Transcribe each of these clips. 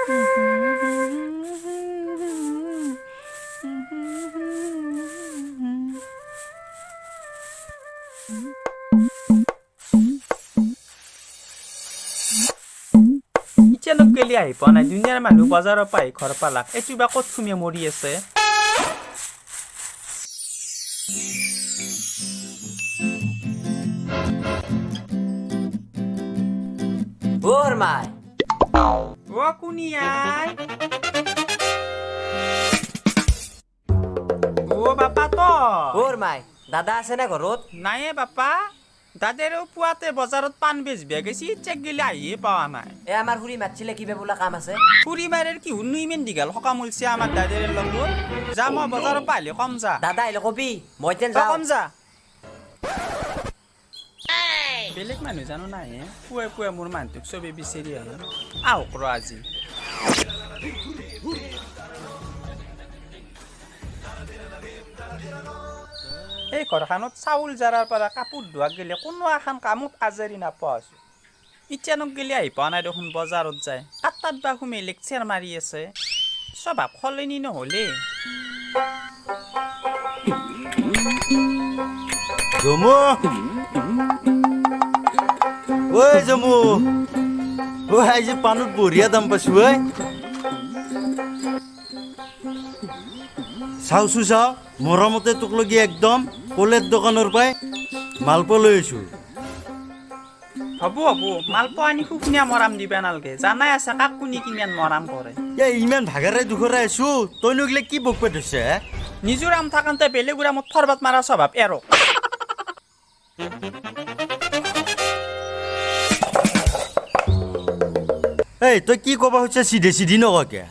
ইতিয়ানো কেলি আহি পোৱা নাই দুনিয়াৰ মানুহ বজাৰৰ পৰা আহি ঘৰ পালাক এইটো বা ক'ত সুমিয়ে মৰি আছে ওৰ মাই অ কুনিয়াই অ বাপা তো ওৰ মাই দাদা আছে না ঘৰত নাইয়ে বাপা দাদেৰেও পুৱাতে বজাৰত পাণ বেচবা গেছি চেক গেলি আহিয়ে পোৱা নাই এ আমাৰ খুৰী মাতিছিলে কিবা বোলা কাম আছে খুৰী মাৰেৰ কি হুন্নু ইমান দীঘল সকাম উলছে আমাৰ দাদেৰ লগত যা মই বজাৰৰ পৰা আহিলে কম যা দাদা আহিলে কবি মই তেন তই যাওঁ কম যা বেলেগ মানুহ জানো নাই পুৱাই পুৱাই মোৰ মানুহটোক চবে বিচাৰি আহে আহক ৰ আজি এই ঘৰখনত চাউল জাৰাৰ পৰা কাপোৰ ধোৱা গেলে কোনো এখন কামত আজৰি নাপোৱা আছো ইতিয়ানো গেলি আহি পোৱা নাই দেখোন বজাৰত যায় আঠটাত বা সুমে লেকচাৰ মাৰি আছে স্বভাৱ সলনি নহ'লে জমু ঐ জমু ঐ আজি পাণত বঢ়িয়া দাম পাইছো ঐ চাওচো চাও মৰমতে তোক লগি একদম কলেৰ দোকানৰ পৰাই মালপোৱা লৈ আহিছো হ'ব হ'ব মালপোৱা আনি শুকনীয়া মৰাম দিবা নালগে জানাই আছে কাক কোনি কিমান মৰাম কৰে ইমান ভাগাৰে দুখৰে আহিছো তই নগিলে কি বকপে ধৰিছে নিজৰ আম থাকোঁতে বেলেগৰ আমত থৰবাত মাৰা স্বভাৱ এৰক এই তই কি ক'বা হৈছে চিধে চিধি নককে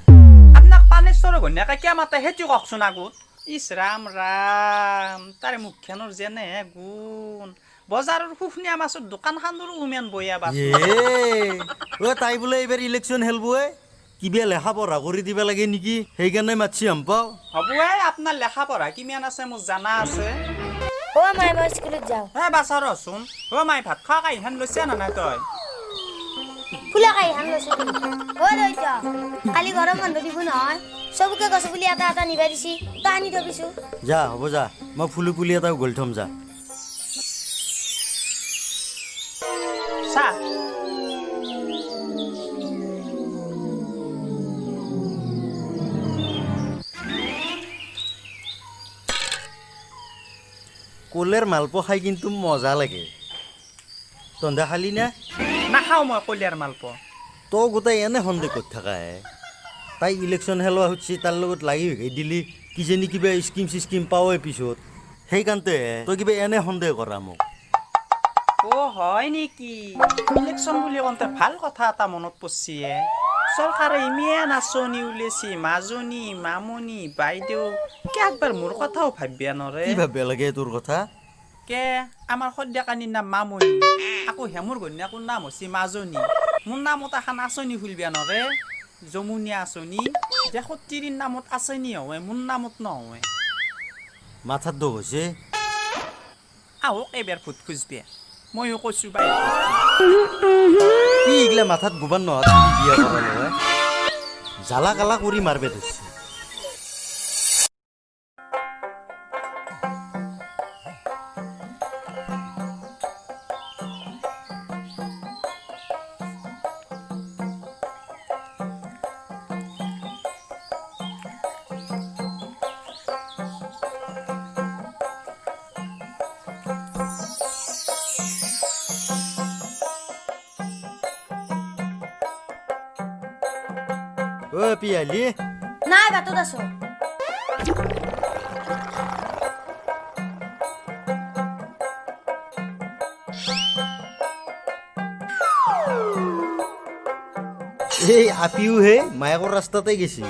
আপোনাক পানেশ্বৰৰ ঘৈণীয়েকে কিয় মাতে সেইটো কওকচোন আগত ইছ ৰাম ৰাম তাৰে মুখখনৰ যেনেহে গুণ বজাৰৰ শুকনীয়া মাছৰ দোকানখনৰো উমেন বয়া বাছ তাই বোলে এইবাৰ ইলেকশ্যন খেলবই কিবা লেখা পঢ়া কৰি দিব লাগে নেকি সেইকাৰণে মাতছি হাম পাওঁ হ'ব আপোনাৰ লেখা পঢ়া কিমান আছে মোক জানা আছে অ মাই মই স্কুলত যাওঁ হে বাছা ৰচোন অ মাই ভাত খোৱা কাইহান লৈছে না নাই তই ফুলা খাই হান লৈছো অ দৈত কালি গৰম বন্ধ দিব নহয় চবকে গছ পুলি এটা এটা নিবাই দিছি তই আনি থবিছো যা হ'ব যা মই ফুলি পুলি এটা গ'ল থম যা চাহ কলেৰ মালপোৱা খাই কিন্তু মজা লাগে তন্দা খালি না নাখাওঁ মই কলিয়াৰ মালপোৱা তই গোটেই এনে সন্দেহ কৰি থাকা তাই ইলেকশ্যন খেলোৱা সুধছি তাৰ লগত লাগি ভাগি দিলি কিজানি কিবা স্কিম চিস্কিম পাৱই পিছত সেইকাৰণে তই কিবা এনে সন্দেহ কৰা মোক অ হয় নেকি ইলেকশ্যন বুলি কওঁতে ভাল কথা এটা মনত পৰিছে চৰকাৰে ইমান আঁচনি উলিয়াইছে মাজনী মামনি বাইদেউ কে একবাৰ মোৰ কথাও ভাবিয়া নৰে কি ভাবিব লাগে তোৰ কথা কে আমাৰ সদ্যকানীৰ নাম মামনি আকৌ হেমুৰ ঘৈণীয়েকৰ নাম হৈছে মাজনী মোৰ নামত এখন আঁচনি খুলিবা নৰে যমুনীয়া আঁচনি যে সত্ৰীৰ নামত আঁচনি হয় মোৰ নামত নহয় মাথাত দুখ হৈছে আহক এইবাৰ ভোট খুজিবে ময়ো কৈছো বাই কি এইগিলা মাথাত গোবাৰ নহয় বিয়া কৰা নহয় জ্বালা কালা কৰি মাৰবে ধৰিছে ঐ পিয়ালি নাই বাটত আছো এই আপিও হে মায়াকৰ ৰাস্তাতে গেছি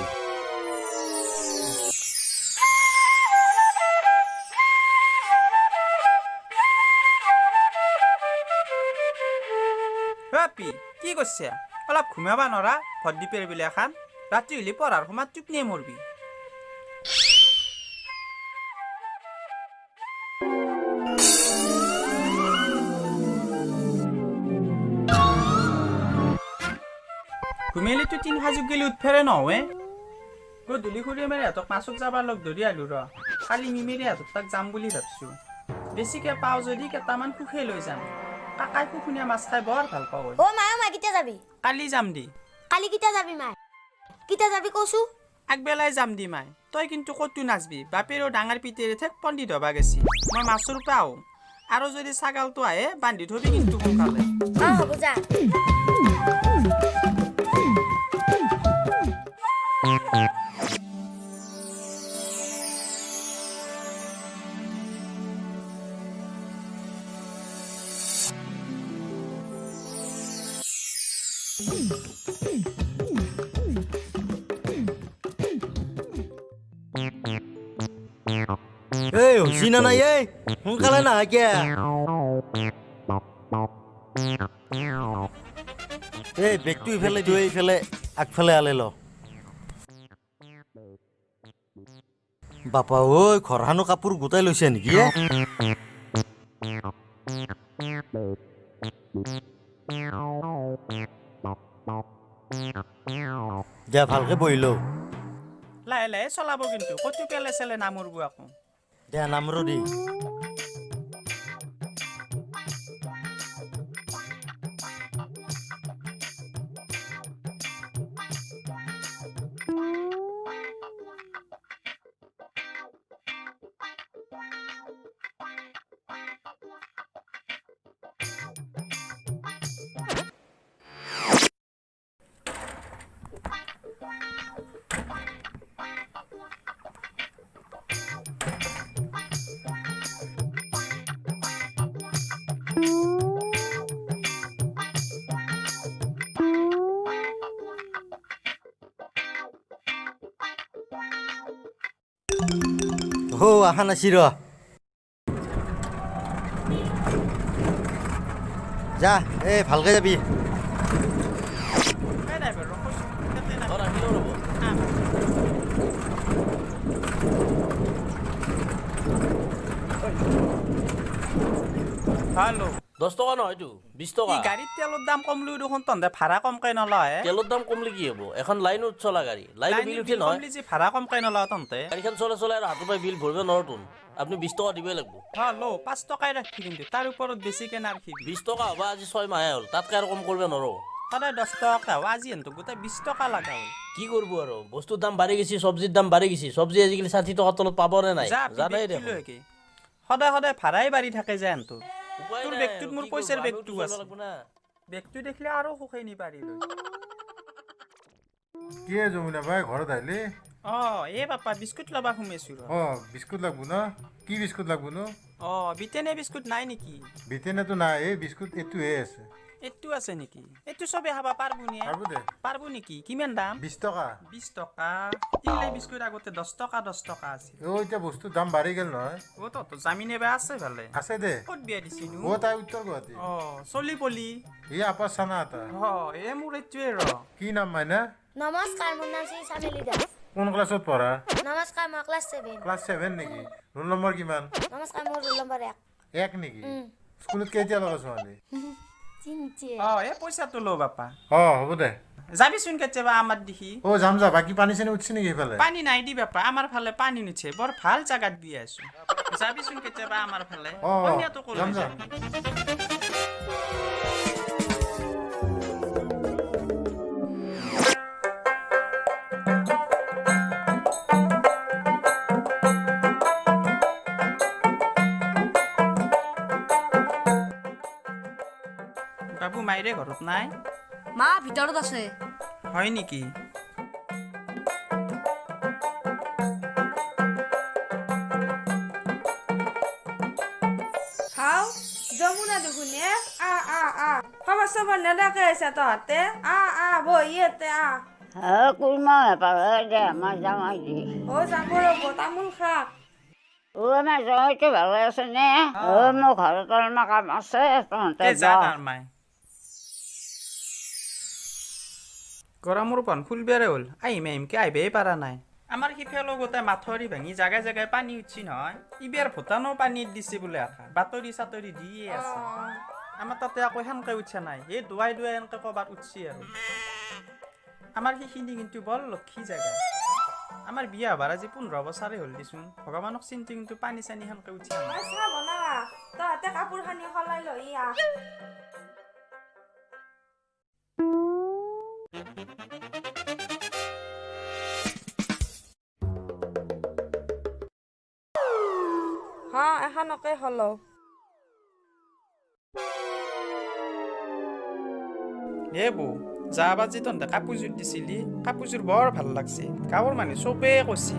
আপি কি কৈছে অলপ ঘুমাবা নৰা ভট দি পেৰিবিলে এখন ৰাতি হলি পঢ়াৰ সময়ত টোপনিয়ে মৰবি ঘুমেলিতো 3 সাজুক গেলি উঠফেৰে নহয় গধূলি খুৰী মেৰে হাতক মাছত যাবা লগ ধৰি আলো ৰ কালি মিমেৰি হাতক তাক যাম বুলি ভাবছো বেছিকে পাও যদি কেইটামান সুখে লৈ যাম কাকাই কুকুনীয়া মাছ খাই বৰ ভাল পাওঁ অ মা কেতিয়া যাবি কালি যাম দি কালি কেতিয়া যাবি মা কেতিয়া যাবি কৈছো আগবেলাই যাম দি মাই তই কিন্তু ক'তো নাচবি বাপেৰো ডাঙৰ পিতেৰে ঠেক পণ্ডিত হবা গেছি মই মাছৰ পাওঁ আৰু যদি ছাগালটো আহে বান্ধি থবি কিন্তু সোনকালে হ'ব যা এই হৈছি না নাই এই সোনকালে নাহা কিয়া এই বেগটো ইফালে দিওঁ এইফালে আগফালে আলে ল বাপা ঐ ঘৰখানো কাপোৰ গোটাই লৈছে নেকি দিয়া ভালকে বহি লওঁ লাহে লাহে চলাব কিন্তু ক'তো পেলে চেলে নামৰব আকৌ দিয়া নামৰো দি আহা নাছি ৰ যা এই ভালকে যাবি হেল্ল' 10 টকা নহয়তো 20 টকা গাড়ীত তেলৰ দাম কম লৈ দেখোন তহঁতে ভাড়া কমকৈ নলয় তেলৰ দাম কমলে কি হ'ব এখন লাইনত চলা গাড়ী লাইন বিল উঠে নহয় কমলি যে ভাড়া কমকৈ নলয় তহঁতে গাড়ীখন চলে আৰু হাতৰ পৰা বিল ভৰিব নৰতোন আপুনি 20 টকা দিবই লাগিব হেল্ল' 5 টকাই ৰাখি কিন্তু তাৰ ওপৰত বেছিকৈ নাৰাখিবি 20 টকা হ'ব আজি 6 মাহে হ'ল তাতকৈ আৰু কম কৰিব নোৱাৰো সদায় 10 টকা হ'ব আজি হেনতো গোটেই 20 টকা লাগা হ'ল কি কৰিব আৰু বস্তুৰ দাম বাঢ়ি গৈছে চব্জিৰ দাম বাঢ়ি গৈছে চব্জি আজিকালি 60 টকাৰ তলত পাবনে নাই জানাই দেখোন সদায় সদায় ভাড়াই বাঢ়ি থাকে যে হেনতো উপায় তোৰ নাই বেগটোত আৰু, মোৰ কি পইচাৰ কৰিব, বেগটো আমিওতো আছে। চলাব লাগিব না। বেগটো দেখিলে আৰু সুখাই নি পাৰি লৈ কি যমুনা ভাই ঘৰত আহিলি এই বাপা বিস্কুট ল'বা সোমাইছোঁ ৰ বিস্কুট লাগবো ন কি বিস্কুট লাগবো নো বিটেনে বিস্কুট নাই নেকি বিতেনেতো নাই এই বিস্কুট এইটোহে আছে এইটো আছে নেকি এইটো চবে খাবা পাৰবো নে পাৰবো দে পাৰবো নেকি কিমান দাম 20 টকা 20 টকা তিলে বিস্কুট আগতে 10 টকা আছিল এতিয়া বস্তুৰ দাম বাঢ়ি গেল নহয় তহঁতৰ জামিনে বা আছে ভালে আছে দে ক'ত বিয়া দিছিনো তাই উত্তৰ গুৱাহাটী চলি পলি ই আপা চানা এটা মোৰ এইটোৱে ৰ কি নাম মাইনা নমস্কাৰ মোৰ নাম শ্ৰী চামেলি দাস কোন ক্লাছত পঢ়া নমস্কাৰ মই ক্লাছ 7 ক্লাছ 7 নেকি ৰোল নম্বৰ কিমান নমস্কাৰ মোৰ ৰোল নম্বৰ 1 নেকি স্কুলত কেতিয়া লগা ছোৱালী চিনচে এই পইচাটো ল বাপা হ'ব দে যাবিচোন কেতিয়াবা আমাৰ দেখি যাম যা বাকী পানী চানী উঠছে নেকি সেইফালে পানী নাই দি বাপা আমাৰ ফালে পানী নুঠে বৰ ভাল জাগাত দি আছো যাবিচোন কেতিয়াবা আমাৰ ফালে কন্যাটো ক'লৈ যাম যা যাবি? বাবু মাইৰে ঘৰত নাই মা ভিতৰত আছে হয় নেকি খাও যমুনা দেখোন খবৰ চবৰ নেদাকে আছে তহঁতে বহি ইয়াতে কুৰ্মা বেপাৰ দে আমাৰ জামাই দি যাব ৰ'ব তামোল খা আমাৰ জামাইটো ভালে আছে নে মোৰ ঘৰত অলপমান কাম আছে তহঁতে যা তাৰ মাই গৰমৰ পান ফুলবেৰে হ'ল আহিমকে আহিবই পাৰা নাই আমাৰ সিফালেও গোটেই মাথৰি ভাঙি জাগাই জাগাই পানী উঠছি নহয় ইবাৰ ভূটানো পানীত দিছে বোলে আশা বাতৰি চাতৰি দিয়ে আছে আমাৰ তাতে আকৌ সেনকে উঠা নাই এই দুৱাই এনেকে ক'ৰবাত উঠছি আৰু আমাৰ সেইখিনি কিন্তু বৰ লক্ষী জেগা আমাৰ বিয়া হবাৰ আজি 15 বছৰে হ'ল দিচোন ভগৱানক চিন্তি কিন্তু পানী চানী সেনকে উঠি আহা। মই চাহ বনাৱা তহঁতে কাপোৰ খানি সলাই লৈ আহ হা এখনকে হলো এ বৌ যাবাৰ যে তহঁতে কাপোৰযোৰ দিছিলি কাপোৰযোৰ বৰ ভাল লাগছে গাঁৱৰ মানুহ চবেই কৈছে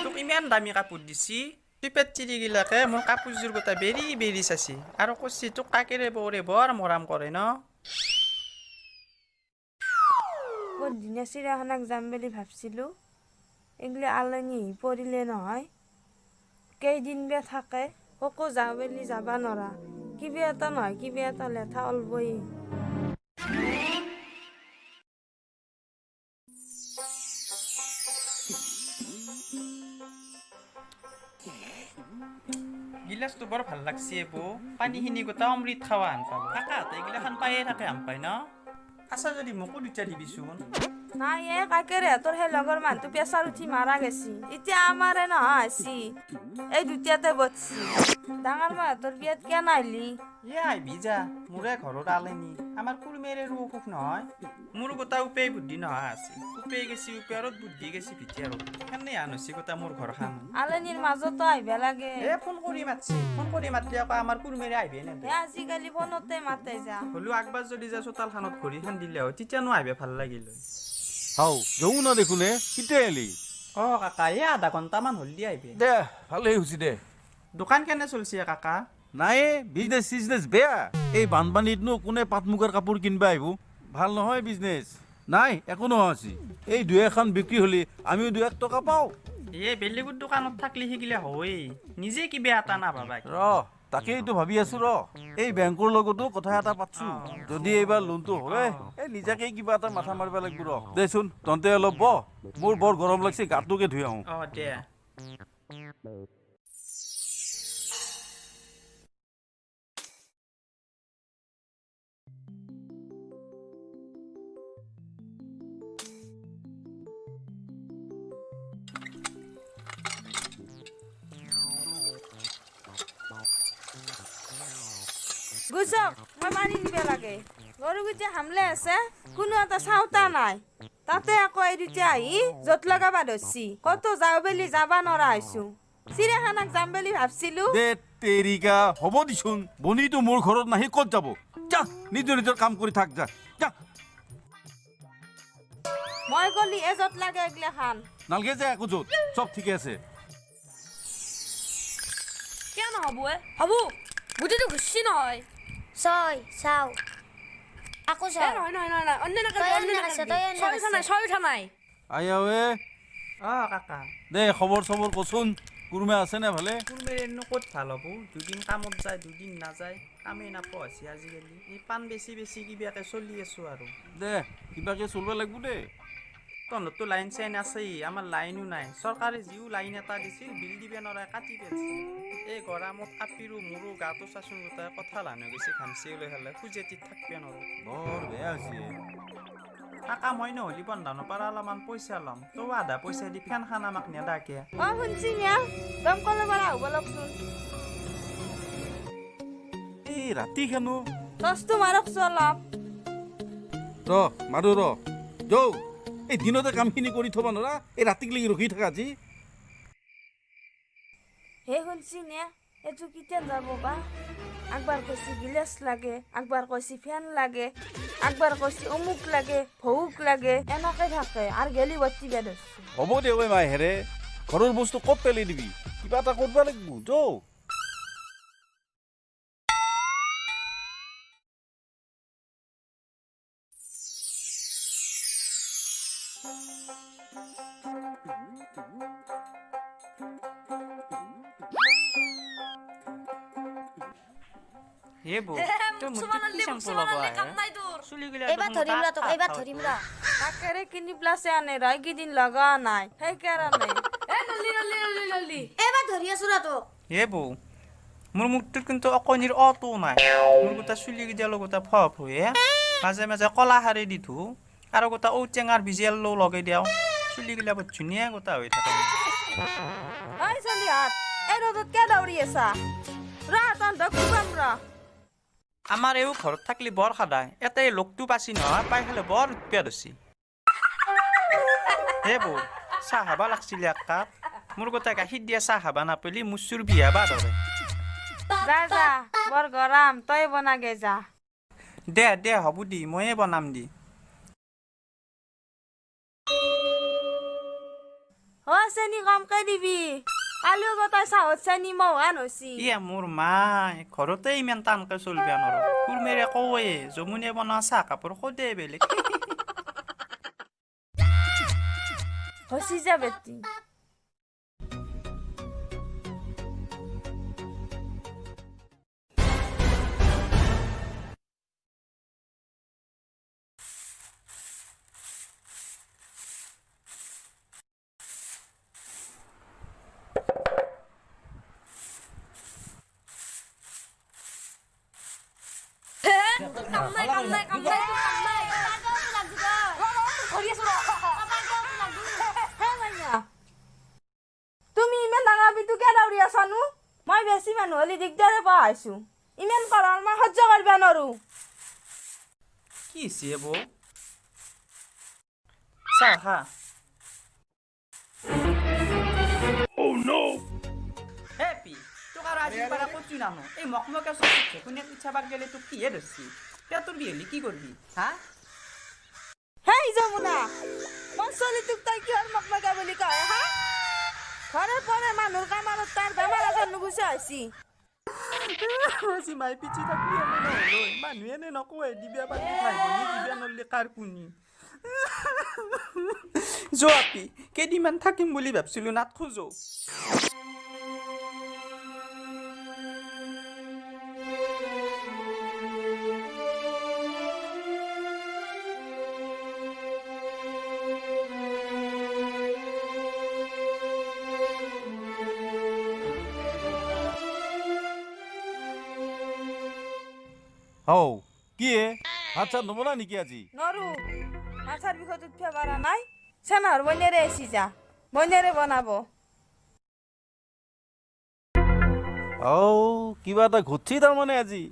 তোক ইমান দামী কাপোৰ দিছি টিপেট চিৰিগিলাকে মোৰ কাপোৰযোৰ গোটা বেৰি বেৰি চাছি আৰু কৈছি তোক কাকেৰে বৌৰে বৰ মৰম কৰে ন কোনদিনা চিৰিয়াখানাক যাম বুলি ভাবছিলো এগিলা আলনি পৰিলে নহয় কেইদিন বে থাকে ককো যাওঁ বুলি যাবা নৰা কিবা এটা নহয় কিবা এটা লেঠা অলবই গিলাচটো বৰ ভাল লাগছে বৌ পানীখিনি গোটা অমৃত খাৱা হান পালো কাকাহঁতে এইগিলাখান পায়ে থাকে হান পায় ন আছা যদি মোকো দুটা দিবিচোন নাই এ কাকেৰে তোৰ সেই লগৰ মানুহটো প্ৰেছাৰ উঠি মাৰা গেছি এতিয়া আমাৰে নহয় আছি এই দুটাতে বচছি ডাঙৰ মাহঁতৰ বিয়াত কিয় নাহিলি ইয়ে আহিবি যা মোৰে ঘৰত আলেনি আমাৰ কুৰমেৰেৰো অসুখ নহয় মোৰ গোটা উপায় বুদ্ধি নহা আছে উপায় গেছি উপায়ত বুদ্ধি গেছি ভিতৰত সেনে আন হৈছে গোটা মোৰ ঘৰখান আলনিৰ মাজতো আহিবা লাগে এ ফোন কৰি মাতলি আকৌ আমাৰ কুৰমেৰে আহিবে নে এ আজিকালি ফোনতে মাতে যা হ'লেও আগবাৰ যদি যা চোতালখানত ভৰি খান দিলে হয় তেতিয়ানো আহিবে ভাল লাগিল হাও যাওঁ না দেখোনে কেতিয়া এলি অ কাকা এই আধা ঘণ্টামান হ'ল দি আহিবে দে ভালেই হৈছে দে দোকান কেনে চলছে কাকা নাই বিজনেছ বেয়া এই বানপানীতনো কোনে পাট মুগাৰ কাপোৰ কিনবা আহিব ভাল নহয় বিজনেছ নাই একো নহয় আছে এই দুই এখন বিক্ৰী হ'লে আমিও 2-1 টকা পাওঁ এ বেলেগৰ দোকানত থাকলে শিকিলে হয়েই নিজে কিবা এটা নাভাবা তাকেইতো ভাবি আছো এই বেংকৰ লগতো কথা এটা পাতছো যদি এইবাৰ লোনটো হয় এই নিজাকে কিবা এটা মাথা মাৰিব লাগিব দেচোন তহঁতে অলপ মোৰ বৰ গৰম লাগছে গাটোকে ধুই আহোঁ অ দে গুজক মই পানী দিব লাগে গৰু গুটি হামলে আছে কোনো এটা চাওতা নাই তাতে আকৌ এই দুটা আহি য'ত লগাবা ধৰছি কতো যাওঁ বুলি যাবা নৰা হৈছো চিৰিয়াখানাক যাম বুলি ভাবছিলো দে তেৰিকা হ'ব দিচোন বনিটো মোৰ ঘৰত নাহি ক'ত যাব যা নিজৰ কাম কৰি থাক যা যা মই কলি এ য'ত লাগে এগিলা খান নালগে যে একো য'ত চব ঠিকে আছে কিয় নহ'ব হ'ব বুদ্ধিটো ঘুচি নহয় ছয় চাও আকৌ এ চাও নহয় নহয় নহয় নহয় অন্য তই এনে আছে, তই এনে ছয় উঠা নাই আয়া ৱে অ কাকা দে খবৰ চবৰ কচোন কুৰমে আছেনে ভালে কুৰমেৰেনো ক'ত ভাল হ'ব দুদিন কামত যায় দুদিন নাযায় কামেই নাপোৱা হৈছে আজিকালি এই পাণ বেছি বেছি কিবাকে চলি আছো আৰু দে কিবাকে চলিব লাগিব দে তহঁততো লাইন চাইন আছেই আমাৰ লাইনো নাই চৰকাৰে যিও লাইন এটা দিছিল বিল দিবে নৰাই কাটি পেলছে এই গৰমত আপিৰো মোৰো গাটো চাচোন গোটাই কঁঠাল হান হৈ গৈছে ঘামচি ওলাই খালে খুজেটিত থাকিব নোৱাৰো বৰ বেয়া হৈছে কাকা মই নহ'লে বন্ধানৰ পৰা অলপমান পইচা ল'ম তই আধা পইচা দি ফেন খান আমাক নেদাকে অ শুনছি নিয়া দমকলৰ পৰা হ'ব লগচোন এই ৰাতি খানো টচটো মাৰকচোন অলপ মাৰো যৌ এই দিনতে কামখিনি কৰি থবা নৰা এই ৰাতিক লাগি ৰখি থাকা আজি হে শুনছি নে এইটো কেতিয়া যাব বা একবাৰ কৈছি গিলাচ লাগে একবাৰ কৈছি ফেন লাগে একবাৰ কৈছি অমুক লাগে ভৌক লাগে এনেকে থাকে আৰু গেলি বতি বেদ হ'ব দে ঐ মাই হেৰে ঘৰৰ বস্তু ক'ত পেলাই দিবি কিবা এটা কৰিব লাগিব যৌ হে বৌ তই মোৰটো কি চেম্পু লগাই চুলিগিলা এইবাৰ ধৰিম ৰা তোক এইবাৰ ধৰিম ৰা তাকেৰে কিনি প্লাছে আনে ৰ এইকেইদিন লগা নাই সেইকাৰণে এ নলি নলি নলি নলি এইবাৰ ধৰি আছো ৰা তোক হে বৌ মোৰ মুখটোত কিন্তু অকণিৰ অটো নাই মোৰ গোটা চুলিগিডালো গোটা ফ ফয়ে মাজে মাজে কলা শাৰী দি ধু আৰু গোটা ঔটেঙাৰ বিজেলো লগাই দিওঁ চুলিগিলা বৰ ধুনীয়া গোটা হৈ থাকে ঐ চলিহাত এই ৰ'দত কিয় দৌৰি আছা ৰা তহঁতক খুৱাম ৰ আমাৰ এও ঘৰত থাকলি বৰ সদায় এটাই লগটো পাছি নহয় পাই খালে বৰ উৎপাত হৈছি হে বৌ চাহ খাবা লাগছিল এক কাপ মোৰ গোটাই গাখীৰ দিয়া চাহ খাবা নাপালি মুচুৰ বিয়া বা ধৰে যা যা বৰ গৰম তই বনাগে যা দে হ'ব দি ময়ে বনাম দি অ চেনি কমকে দিবি কালিও গোটাই চাহত চেনি মহান হৈছি ইয়া মোৰ মাই ঘৰতে ইমান টানকে চলবি নৰ কুৰমেৰে কওয়ে যমুনে বনোৱা চাহ কাপোৰ সদায় বেলেগ হৈছি যা বেটি তুমি ইমান ডাঙৰ বিটু কিয় দৌৰি আছানো মই বেছি মানুহ হ'লে দিগদাৰে পোৱা হৈছো ইমান কৰাল মই সহ্য কৰিব নোৱাৰো কি হৈছে বৌ চাহ খা হেপি তোক আৰু আজি পৰা কচু নানো এই মকমকে চলিছে কোনে পিছাবাক গেলে তোক কিহে ধৰছি পেটৰ বিহ হ'লে কি কৰবি হা হেই যমুনা মই চলিটোক তই কিহৰ মকমকা বুলি কয় হা ঘৰৰ পৰা মানুহৰ কামাৰত তাৰ বেমাৰ আজাৰ নুগুচা হৈছি আজি মাই পিছি থাকলি এনে নহ'ল মানুহে এনে নকয় দিবিয়া পাতি খাই বনি দিবিয়া নললে কাৰ কুনি যোৱাপি কেইদিনমান থাকিম বুলি ভাবছিলো নাত খোজো হৌ কি ভাত চাত নবনা নেকি আজি নৰু মাছাৰ বিষয়ত উঠিব পৰা নাই চেনাৰ বইনেৰে আছি যা বইনেৰে বনাব কিবা এটা ঘটছি তাৰমানে আজি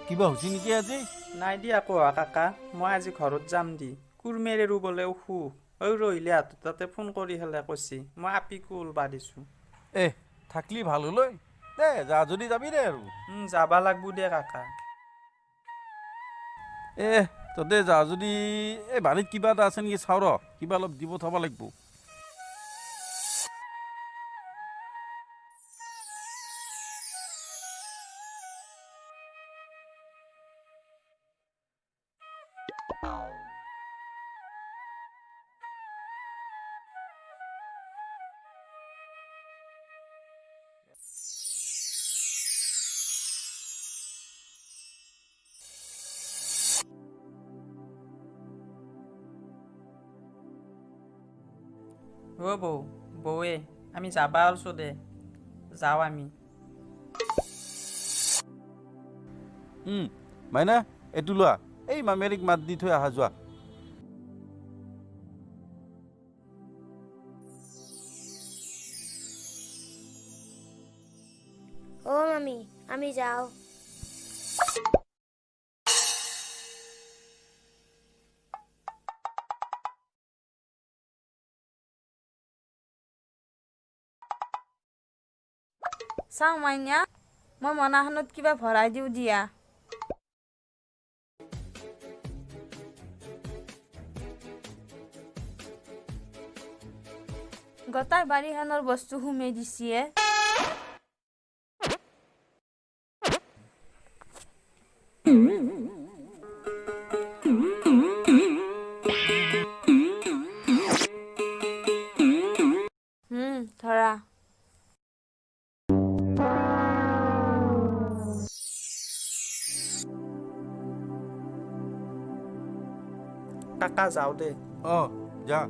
কিবা হৈছে নেকি আজি নাই দিয়া আকৌ কাকা মই আজি ঘৰত যাম দি কুৰমেৰে ৰুবলৈ অসুখ ঐ ৰহিলে হাতত তাতে ফোন কৰি হেলে কৈছি মই আপিকো ওলবা দিছোঁ থাকলি ভাল হ'লৈ দে যা যদি যাবি দে আৰু যাবা লাগব দে কাকা ততে যা যদি এই বাৰীত কিবা এটা আছে নেকি চাওঁ ৰ কিবা অলপ দিব থ'ব লাগিব অ বৌৱে আমি যাবা আলছো দে যাওঁ আমি মাইনা এইটো লোৱা এই মামেৰিক মাত দি থৈ অহা যোৱা ও মামি আমি যাও চাওঁ মাইনা মই মনাখনত কিবা ভৰাই দিওঁ দিয়া গোটাই বাৰীখনৰ বস্তু সুমাই দিছিয়ে ধৰা কাকা যাওঁ দে যা